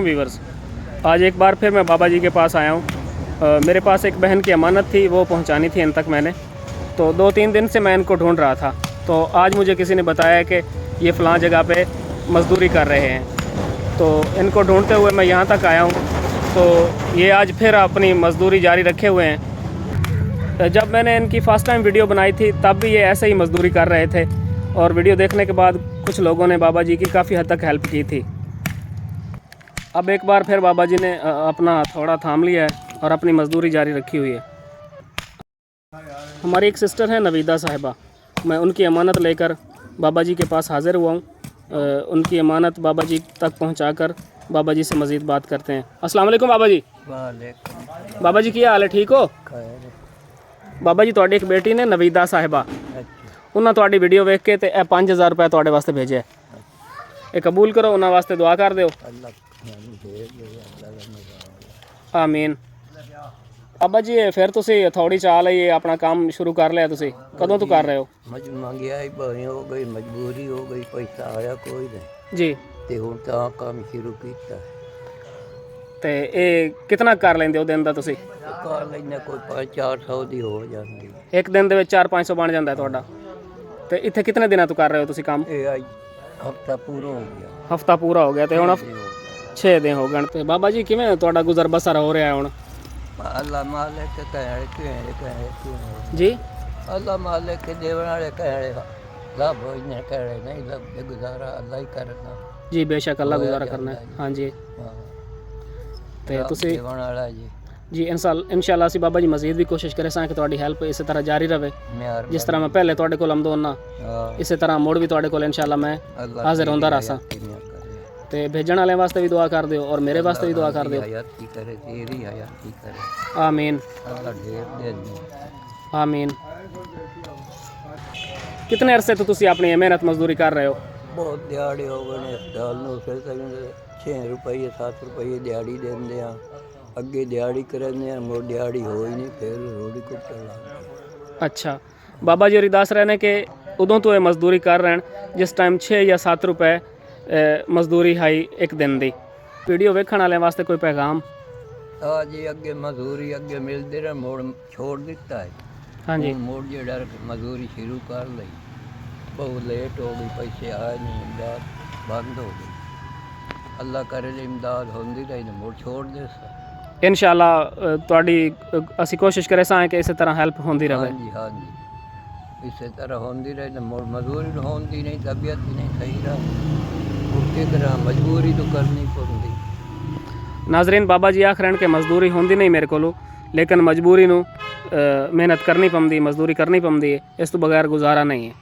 Viewers, आज एक बार फिर मैं बाबा जी के पास आया हूँ। मेरे पास एक बहन की अमानत थी, वो पहुँचानी थी इन तक मैंने। तो 2-3 दिन से मैं इनको ढूंढ रहा था। तो आज मुझे किसी ने बताया कि ये फ़लाँ जगह पे मज़दूरी कर रहे हैं। तो इनको ढूंढते हुए मैं यहाँ तक आया हूँ। तो ये आज फिर अपनी मज़दूरी जारी रखे हुए हैं। जब मैंने इनकी फ़र्स्ट टाइम वीडियो बनाई थी तब भी ये ऐसे ही मज़दूरी कर रहे थे, और वीडियो देखने के बाद कुछ लोगों ने बाबा जी की काफ़ी हद तक हेल्प की थी। अब एक बार फिर बाबा जी ने अपना हथौड़ा थाम लिया है और अपनी मज़दूरी जारी रखी हुई है। हमारी एक सिस्टर है नवीदा साहिबा, मैं उनकी अमानत लेकर बाबा जी के पास हाज़िर हुआ हूँ। उनकी अमानत बाबा जी तक पहुँचाकर बाबा जी से मज़ीद बात करते हैं। अस्सलाम वालेकुम बाबा जी। वालेकुम। बाबा जी क्या हाल है, ठीक हो? खैर। बाबा जी तुहाडी एक बेटी ने नवीदा साहिबा, अच्छा। उन्हें तुहाडी वीडियो वेख के ते 5000 रुपये तुहाडे वास्ते भेजे। ये कबूल करो, उन्होंने वास्ते दुआ कर दो। आमीन। बाबा जी फिर तुसी थोड़ी चाल है, ये अपना काम शुरू कर लिया, तुसी कदों तो कर रहे हो? महंगाई बड़ी हो गई, मजबूरी हो गई, पैसा आया कोई नहीं जी। ते हुण तां काम शुरू किया। ते ये कितना कर लेंदे हो दिन दा तुसी? कर लेने कोई 500-400 दी हो जाती। एक दिन दे विच 400-500 बन जाता है तुहाडा। ते इत्थे कितने दिनों तो कर रहे हो तुसी काम? ये आज हफ्ता पूरा हो गया। हफ्ता पूरा हो गया, तो हुण 6 दिन हो गए। ते बाबा जी किवें तुहाडा गुजर बसर हो रहा है हुण? अल्लाह मालिक कहे जी। अल्लाह मालिक के देवन वाले कहे लाभ हो इन्हें कहे नहीं लभदे, गुजारा अल्लाह ही करना। जी बेशक अल्लाह गुजारा करना है। हाँ जी। ते तुसी देवन वाला जी। जी इंशाअल्लाह असीं बाबा जी मज़ीद भी कोशिश करें कि तुहाडी हेल्प इस तरह जारी रहे। जिस तरह मैं पहले तुहाडे कोल आमदा हुन्ना, इस तरह मुड़ भी तुहाडे कोल इंशाअल्लाह मैं हाज़िर होंदा रहां। ते भेजण वाले वास्ते भी दुआ कर दियो और मेरे वास्ते भी दुआ कर दियो। आमीन आमीन। कितने अरसे तो तुसी अपनी मेहनत मजदूरी कर रहे हो? बहुत दिहाड़ी हो गए हस्पताल में, फिर 6 रुपये 7 रुपये दिहाड़ी देंगे। अगे दिहाड़ी करेंगे, मुड़ दिहाड़ी हो ही नहीं, फिर रोड़ी को चला। अच्छा बाबा जी अरदास रहने के उदों तो ये मजदूरी कर रहे हैं जिस टाइम 6 या 7 रुपये मजदूरी हाई एक दिन दी। वीडियो वेखण वाले वास्ते कोई पैगाम? हाँ जी, अगे मजदूरी अगे मिलते रहे, मोड़ छोड़ दिता है। हाँ जी। मोड़ जो मजदूरी शुरू कर ली, बहुत लेट हो गई, पैसे आए नहीं, इमदाद बंद हो गई। अल्लाह करे इमदाद होंदी रही तो मोड़ छोड़ दे। इंशाअल्लाह तुहाडी असी कोशिश करें कि इस तरह हेल्प होंदी रहे। हाँ जी हाँ जी, इस तरह होंदी रही तो मोड़ मजदूरी होंदी नहीं, तबीयत ही नहीं सही रहा, मजबूरी तो करनी पड़ती। नाजरीन बाबा जी आखरन के मजदूरी होंदी नहीं मेरे को, लेकिन मजबूरी नू मेहनत करनी पौंदी, मजदूरी करनी पौंदी है, इस तो बगैर गुजारा नहीं है।